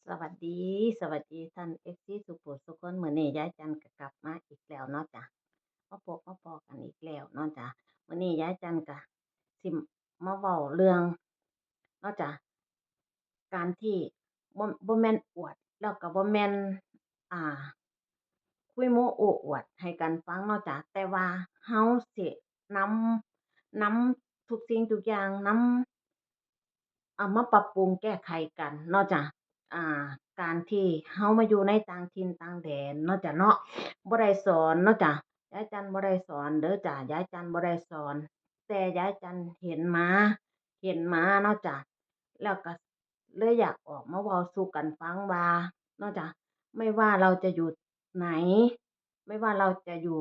สวัสดี สวัสดีท่าน FC สุขุสุขคนมื้อนี้ยายจันก็กลับมาอีกแล้วเนาะจ้ะมาพบมาพ้อกันอีกแล้วเนาะจ้ะมื้อนี้ยายจันก็สิมาเว้าเรื่องเนาะจ้ะการที่บ่แม่นอวดแล้วก็บ่แม่นอ่าคุยโม้โอ้อวดให้กันฟังเนาะจ้ะแต่ว่าเราสินนำทุกสิ่งทุกอย่างเอามาปรับปรุงแก้ไขกันเนาะจ้ะอ่าการที่เรามาอยู่ในต่างถิ่นต่างแดนเนาะจ้ะเนาะบ่ได้สอนเนาะจ้ะยายจันบ่ได้สอนเด้อจ้ะยายจันบ่ได้สอนแต่ยายจันเห็นมาเนาะจ้ะแล้วก็เลยอยากออกมาเว้าสู่กันฟังว่าเนาะจ้ะไม่ว่าเราจะอยู่ไหนไม่ว่าเราจะอยู่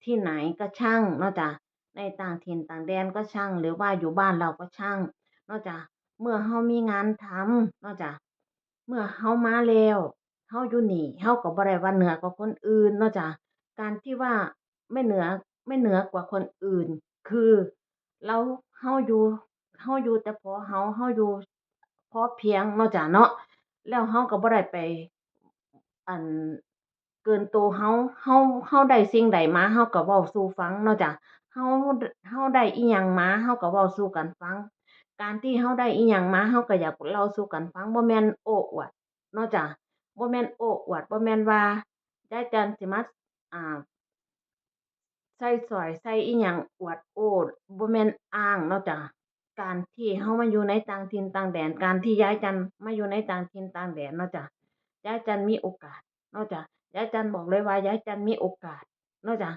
ที่ไหนก็ช่างเนาะจ้ะในต่างถิ่นต่างแดนก็ช่างหรือว่าอยู่บ้านเราก็ช่างเนาะจ้ะ เมื่อเรามีงานทำเนาะจ้ะเมื่อเรามาแล้วเราอยู่นี่เราก็บ่ได้ว่าเหนือกว่าคนอื่นเนาะจ้ะการที่ว่าไม่เหนือไม่เหนือกว่าคนอื่นคือเราเราอยู่เราอยู่แต่พอเราอยู่พอเพียงเนาะจ้ะเนาะแล้วเราก็บ่ได้ไปอั่นเกินตัวเราเราได้สิ่งใดมาเราก็เว้าสู่ฟังเนาะจ้ะเราเราได้อิหยังมาเราก็เว้าสู่กันฟัง การที่เราได้อิหยังมาเราก็อยากเล่าสู่กันฟังบ่แม่นโอ้อวดเนาะจ้ะบ่แม่นโอ้อวดบ่แม่นว่ายายจันสิมาอ่าใส่สร้อยใส่อิหยังอวดโอ้บ่แม่นอ้างเนาะจ้ะการที่เรามาอยู่ในต่างถิ่นต่างแดนการที่ยายจันมาอยู่ในต่างถิ่นต่างแดนเนาะจ้ะยายจันมีโอกาสเนาะจ้ะยายจันบอกเลยว่ายายจันมีโอกาสเนาะจ้ะ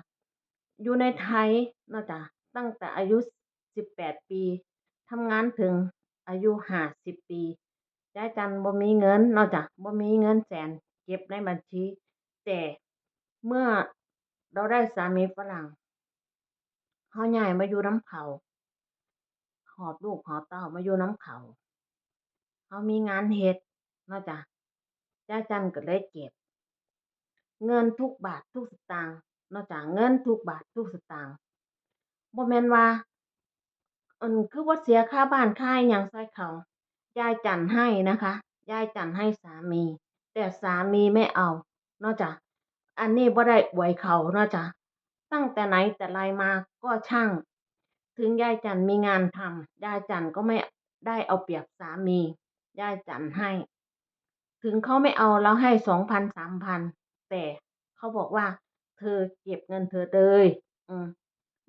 อยู่ในไทยเนาะจ้ะตั้งแต่อายุ18ปีทำงานถึง อายุ50ปียายจันบ่มีเงินเนาะจ้ะบ่มีเงินแสนเก็บในบัญชีแต่เมื่อเราได้สามีฝรั่งเราย้ายมาอยู่นำเขาหอบลูกหอบเต้ามาอยู่นำเขาเรามีงานเฮ็ดเนาะจ้ะยายจันก็เลยเก็บเงินทุกบาททุกสตางค์เนาะจ้ะเงินทุกบาททุกสตางค์บ่แม่นว่า คือบ่เสียค่าบ้านค่าอิหยังใส่เขายายจัดให้นะคะยายจัดให้สามีแต่สามีไม่เอาเนาะจ้ะอันนี้บ่ได้อวยเขาเนาะจ้ะตั้งแต่ไหนแต่ไรมาก็ช่างถึงยายจันมีงานทำยายจันก็ไม่ได้เอาเปรียบสามียายจัดให้ถึงเขาไม่เอาแล้วให้2,000 3,000แต่เขาบอกว่าเธอเก็บเงินเธอเลยอืม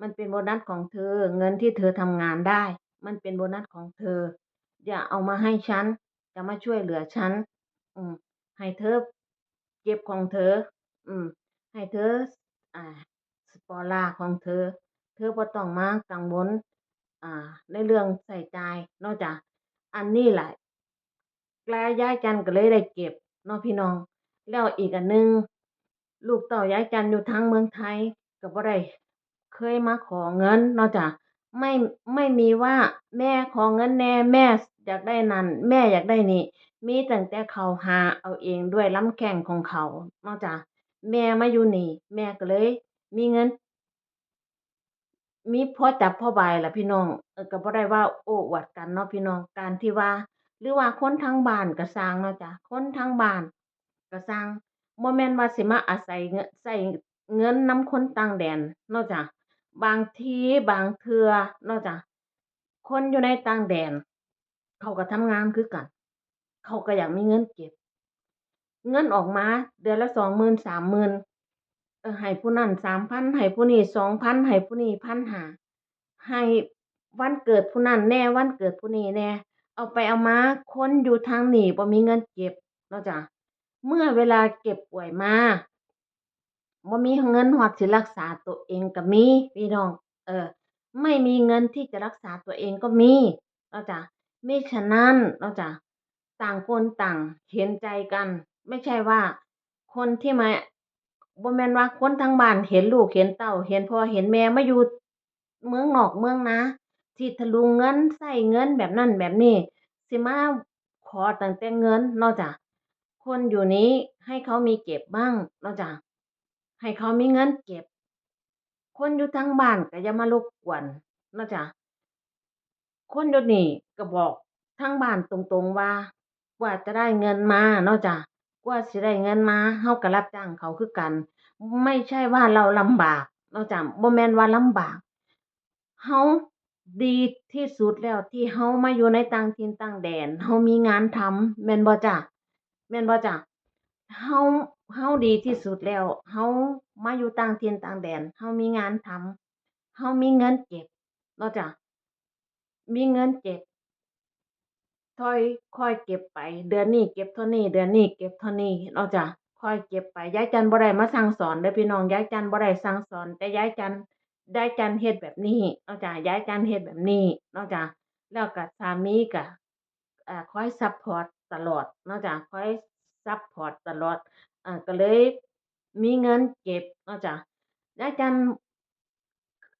มันเป็นโบนัสของเธอเงินที่เธอทำงานได้มันเป็นโบนัสของเธออย่าเอามาให้ฉันจะมาช่วยเหลือฉันอืมให้เธอเก็บของเธออืมให้เธออ่าสปอร์ราของเธอเธอบ่ต้องมากังวลในเรื่องใช้จ่ายเนาะจ้ะอันนี้แหละยายจันก็เลยได้เก็บเนาะพี่น้องแล้วอีกอันหนึ่งลูกเต้ายายจันอยู่ทางเมืองไทยก็บ่ได้ เคยมาขอเงินเนาะจ้ะไม่ไม่มีว่าแม่ขอเงินแหน่แม่อยากได้นั่นแม่อยากได้นี่มีตั้งแต่เขาหาเอาเองด้วยลำแข้งของเขาเนาะจ้ะแม่มาอยู่นี่แม่ก็เลยมีเงินมีพอจับพอบายล่ะพี่น้องก็บ่ได้ว่าโอ้อวดกันเนาะพี่น้องการที่ว่าหรือว่าคนทางบ้านก็สร้างเนาะจ้ะคนทางบ้านก็สร้างบ่แม่นว่าสิมาอาศัยใช้เงินนำคนต่างแดนเนาะจ้ะ บางทีบางเทื่อเนาะจ้ะคนอยู่ในต่างแดนเขาก็ทำงานคือกันเขาก็อยากมีเงินเก็บเงินออกมาเดือนละ20,000 30,000ให้ผู้นั้น3,000ให้ผู้นี้2,000ให้ผู้นี้1,500ให้วันเกิดผู้นั้นแหน่วันเกิดผู้นี้แหน่เอาไปเอามาคนอยู่ทางนี้บ่มีเงินเก็บเนาะจ้ะเมื่อเวลาเก็บป่วยมาบ่มีเงินฮอดสิรักษาตัวเองก็มีพี่น้องเออ ไม่มีเงินที่จะรักษาตัวเองก็มีเนาะจ้ะมิฉะนั้นเนาะจ้ะต่างคนต่างเห็นใจกันไม่ใช่ว่าคนที่มาบ่แม่นว่าคนทางบ้านเห็นลูกเห็นเต้าเห็นพ่อเห็นแม่มาอยู่เมืองนอกเมืองนาสิทะลุงเงินใช้เงินแบบนั้นแบบนี้สิมาขอตั้งแต่เงินเนาะจ้ะคนอยู่นี้ให้เขามีเก็บบ้างเนาะจ้ะให้เขามีเงินเก็บ คนอยู่ทางบ้านก็อย่ามารบกวนเนาะจ้ะคนเดี๋ยวนี้ก็บอกทางบ้านตรงๆว่า กว่าจะได้เงินมาเนาะจ้ะกว่าสิได้เงินมาเราก็รับจ้างเขาคือกันไม่ใช่ว่าเราลำบากเนาะจ้ะบ่แม่นว่าลำบากเราดีที่สุดแล้วที่เรามาอยู่ในต่างถิ่นต่างแดนเรามีงานทำแม่นบ่จ้ะแม่นบ่จ้ะเราเราดีที่สุดแล้วเรามาอยู่ต่างถิ่นต่างแดนเรามีงานทำเรามีเงินเก็บเนาะจ้ะมีเงินเก็บ ค่อยค่อยเก็บไปเดือนนี้เก็บเท่านี้เดือนนี้เก็บเท่านี้เนาะจ้ะค่อยเก็บไปยายจันบ่ได้มาสั่งสอนเด้อพี่น้องยายจันบ่ได้สั่งสอนแต่ยายจันเฮ็ดแบบนี้เนาะจ้ะยายจันเฮ็ดแบบนี้เนาะจ้ะแล้วก็สามีก็คอยซัปพอร์ตตลอดเนาะจ้ะคอยซัปพอร์ตตลอดก็เลยมีเงินเก็บเนาะจ้ะยายจัน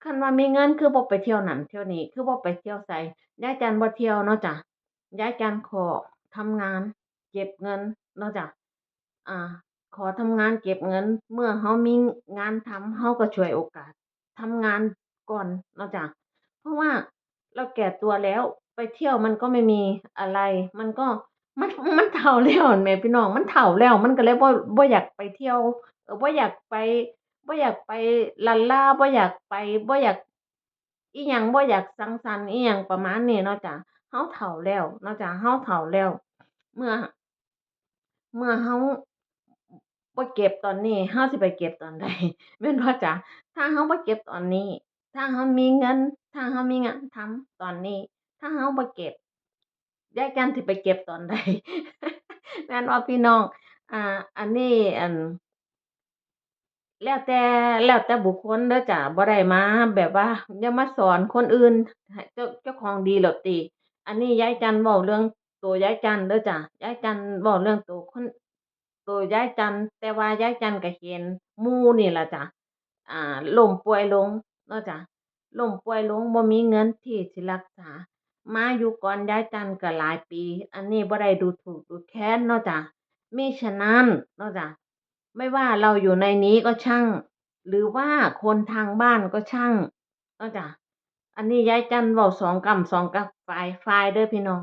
คันว่ามีเงินคือบ่ไปเที่ยวนั่นเที่ยวนี่คือบ่ไปเที่ยวไสยายจันบ่เที่ยวเนาะจ้ะ ย้ายการขอทำงานเก็บเงินเนาะจ้ะอ่าขอทำงานเก็บเงินเมื่อเรามีงานทำเราก็ฉวยโอกาสทำงานก่อนเนาะจ้ะเพราะว่าเราแก่ตัวแล้วไปเที่ยวมันก็ไม่มีอะไรมันก็มันมันเฒ่าแล้วแหมพี่น้องมันเฒ่าแล้วมันก็เลยบ่อยากไปเที่ยวบ่อยากไปบ่อยากไปลันลาบ่อยากไปบ่อยากอิหยังบ่อยากสังสรรค์อิหยังประมาณนี้เนาะจ้ะ เราเฒ่าแล้วเนาะจ้ะเราเฒ่าแล้วเมื่อเราบ่เก็บตอนนี้เราสิไปเก็บตอนใดแม่นบ่จ๊ะถ้าเราบ่เก็บตอนนี้ถ้าเรามีเงินถ้าเรามีงานทำตอนนี้ถ้าเราบ่เก็บยายจันสิไปเก็บตอนใดแม่นบ่พี่น้องอันนี้แล้วแต่บุคคลเด้อจ้ะบ่ได้มาแบบว่าอย่ามาสอนคนอื่นให้เจ้าของดีแล้วติอันนี้ยายจันทร์เว้าเรื่องตัวยายจันทร์เด้อจ้ะยายจันทร์เว้าเรื่องตัวยายจันทร์แต่ว่ายายจันทร์ก็เห็นหมู่นี่ล่ะจ้ะล้มป่วยลงเนาะจ้ะล้มป่วยลงบ่มีเงินที่สิรักษามาอยู่ก่อนยายจันทร์ก็หลายปีอันนี้บ่ได้ดูถูกดูแคลนเนาะจ้ะมิฉะนั้นเนาะจ้ะ ไม่ว่าเราอยู่ในนี้ก็ช่างหรือว่าคนทางบ้านก็ช่างเนาะจ้ะอันนี้ยายจันเว้าสองกำสองกับฝ่ายเด้อพี่น้อง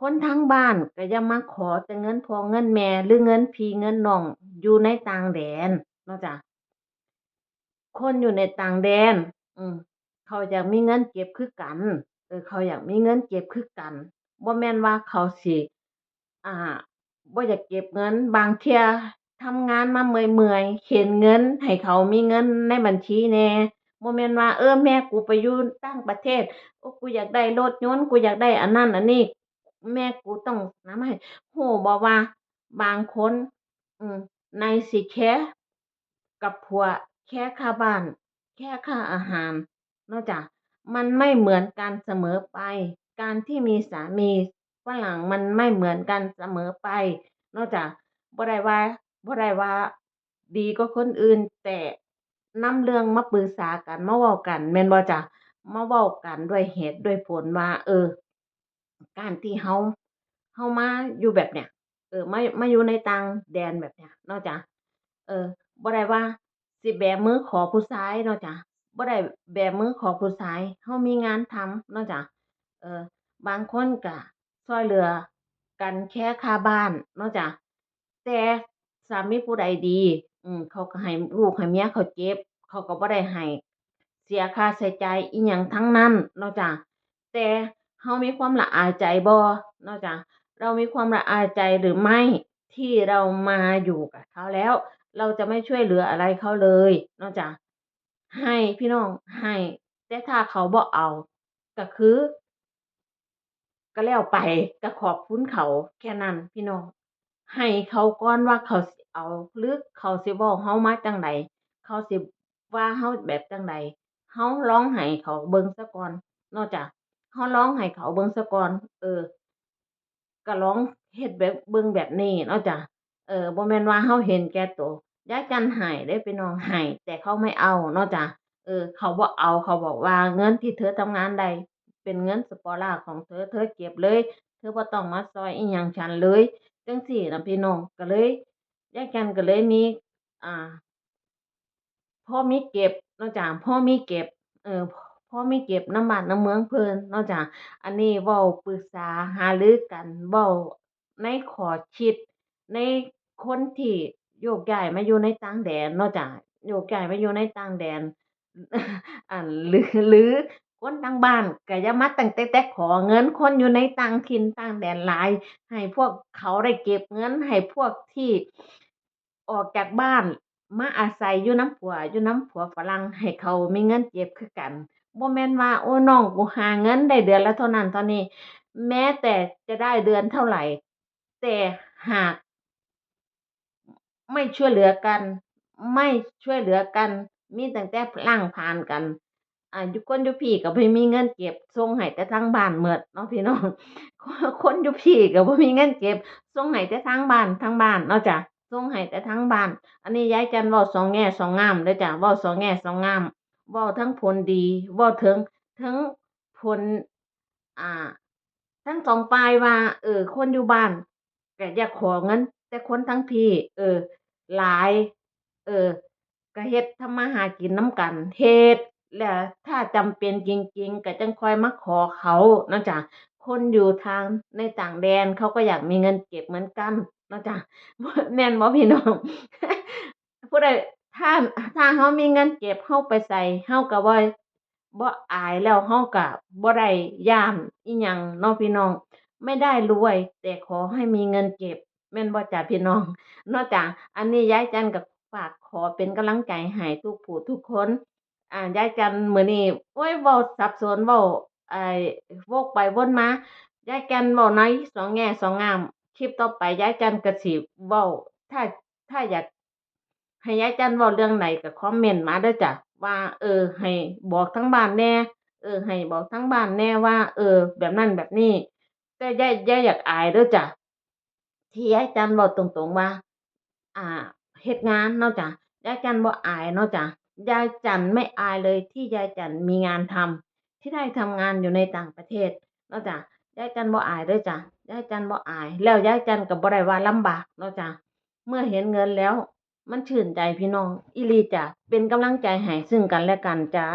คนทางบ้านก็อย่ามาขอแต่เงินพ่อเงินแม่หรือเงินพี่เงินน้องอยู่ในต่างแดนเนาะจ้ะ คนอยู่ในต่างแดนอืมเขาอยากมีเงินเก็บคือกันเขาอยากมีเงินเก็บคือกันบ่แม่นว่าเขาสิอ่าบ่อยากเก็บเงินบางเที่ยทำงานมาเมื่อยๆเข็นเงินให้เขามีเงินในบัญชีแหน่บ่แม่นว่าแม่กูไปอยู่ต่างประเทศโอ้กูอยากได้รถยนต์กูอยากได้อันนั้นอันนี้แม่กูต้องนำให้รู้บ่ว่าบางคนอืมในสิแค่กับผัวแค่ค่าบ้านแค่ค่าอาหารเนาะจ้ะมันไม่เหมือนกันเสมอไปการที่มีสามีฝรั่งมันไม่เหมือนกันเสมอไปเนาะจ้ะบ่ได้ว่าบ่ได้ว่าดีกว่าคนอื่นแต่นำเรื่องมาปรึกษากันมาเว้ากันแม่นบ่จ้ะมาเว้ากันด้วยเหตุด้วยผลว่าการที่เฮามาอยู่แบบเนี้ยมาอยู่ในต่างแดนแบบเนี้ยเนาะจ้ะเออบ่ได้ว่าสิแบมือขอผู้ชายเนาะจ้ะบ่ได้แบมือขอผู้ชายเฮามีงานทำเนาะจ้ะเออบางคนก็ช่วยเหลือกันแค่ค่าบ้านเนาะจ้ะแต่สามีผู้ใดดีเขาก็ให้ลูกให้เมียเขาเจ็บเขาก็บ่ได้ให้เสียค่าใช้จ่ายอิหยังทั้งนั้นเนาะจ้ะแต่เรามีความละอายใจบ่เนาะจ้ะเรามีความละอายใจหรือไม่ที่เรามาอยู่กับเขาแล้วเราจะไม่ช่วยเหลืออะไรเขาเลยเนาะจ้ะให้พี่น้องให้แต่ถ้าเขาบ่เอาก็คือก็แล้วไปก็ขอบคุณเขาแค่นั้นพี่น้องให้เขาก่อนว่าเขาสิเอาหรือเขาสิเว้าเรามาจั่งใดเขาสิว่าเราแบบจั่งใดเราลองให้เขาเบิ่งซะก่อนเนาะจ้ะเราลองให้เขาเบิ่งซะก่อนก็ลองเฮ็ดแบบเบิ่งแบบนี้เนาะจ้ะบ่แม่นว่าเราเห็นแก่ตัวยายจันให้เด้พี่น้องให้แต่เขาไม่เอาเนาะจ้ะเขาบ่เอาเขาบอกว่าเงินที่เธอทำงานได้เป็นเงินสปอราของเธอเธอเก็บเลยเธอบ่ต้องมาช่วยอิหยังฉันเลยจังซี้น่ะพี่น้องก็เลยยายจันก็เลยมีอ่า พอมีเก็บเนาะจ้ะพอมีเก็บเออพอมีเก็บนำบ้านนำเมืองเพิ่นเนาะจ้ะอันนี้เว้าปรึกษาหารือกันเว้า ในข้อคิดในคนที่โยกย้ายมาอยู่ในต่างแดนเนาะจ้ะโยกย้ายมาอยู่ในต่างแดนหรือคนทางบ้านก็อย่ามาตั้งแต่ขอเงินคนอยู่ในต่างถิ่นต่างแดนหลายให้พวกเขาได้เก็บเงินให้พวกที่ออกจากบ้านมาอาศัยอยู่นำผัวฝรั่งให้เขามีเงินเก็บคือกันบ่แม่นว่าโอ้น้องกูหาเงินได้เดือนละเท่านั้นเท่านี้แม้แต่จะได้เดือนเท่าไรแต่หาก ไม่ช่วยเหลือกันไม่ช่วยเหลือกันมีตั้งแต่พลั้งพร้านกันอยู่คนอยู่พี่ก็บ่มีเงินเก็บส่งให้แต่ทางบ้านหมดเนาะพี่น้องคนอยู่พี่ก็บ่มีเงินเก็บส่งให้แต่ทางบ้านเนาะจ้ะส่งให้แต่ทางบ้านอันนี้ยายจันเว้าสองแง่สองงามเด้อจ้ะเว้าสองแง่สองงามเว้าทั้งผลดีเว้าถึงผลอ่า ทั้งสองฝ่ายว่าคนอยู่บ้านก็อยากขอเงินแต่คนทั้งพี่หลายเออก็เฮ็ดทำมาหากินนำกันเฮ็ดแล้วถ้าจำเป็นจริงๆก็จังค่อยมาขอเขาเนาะจ้ะคนอยู่ทางในต่างแดนเขาก็อยากมีเงินเก็บเหมือนกันเนาะจ้ะแม่นบ่พี่น้องผู้ใดถ้าถ้าเรามีเงินเก็บเราไปไสเราก็บ่อายแล้วเราก็บ่ได้ย้านอิหยังเนาะพี่น้องไม่ได้รวยแต่ขอให้มีเงินเก็บแม่นบ่จ้ะพี่น้องเนาะจ้ะอันนี้ยายจันก็ฝากขอเป็นกำลังใจให้ทุกผู้ทุกคนยายจันมื้อนี้โอ๊ยเว้าสับสนเว้าไอ้วกไปวนมายายจันเว้าในสองแง่สองงามคลิปต่อไปยายจันก็สิเว้าถ้าอยาก ให้ยายจันเว้าเรื่องใดก็คอมเมนต์มาเด้อจ้ะว่าให้บอกทางบ้านแหน่ให้บอกทางบ้านแหน่ว่าแบบนั้นแบบนี้แต่อย่าอยากอายเด้อจ้ะที่ยายจันเว้าตรงๆว่าอ่าเฮ็ดงานเนาะจ้ะยายจันบ่อายเนาะจ้ะยายจันไม่อายเลยที่ยายจันมีงานทำที่ได้ทำงานอยู่ในต่างประเทศเนาะจ้ะยายจันบ่อายเด้อจ้ะยายจันบ่อายแล้วยายจันก็บ่ได้ว่าลำบากเนาะจ้ะเมื่อเห็นเงินแล้ว มันชื่นใจพี่น้องอีหลีจ้ะเป็นกำลังใจให้ซึ่งกันและกันจ้า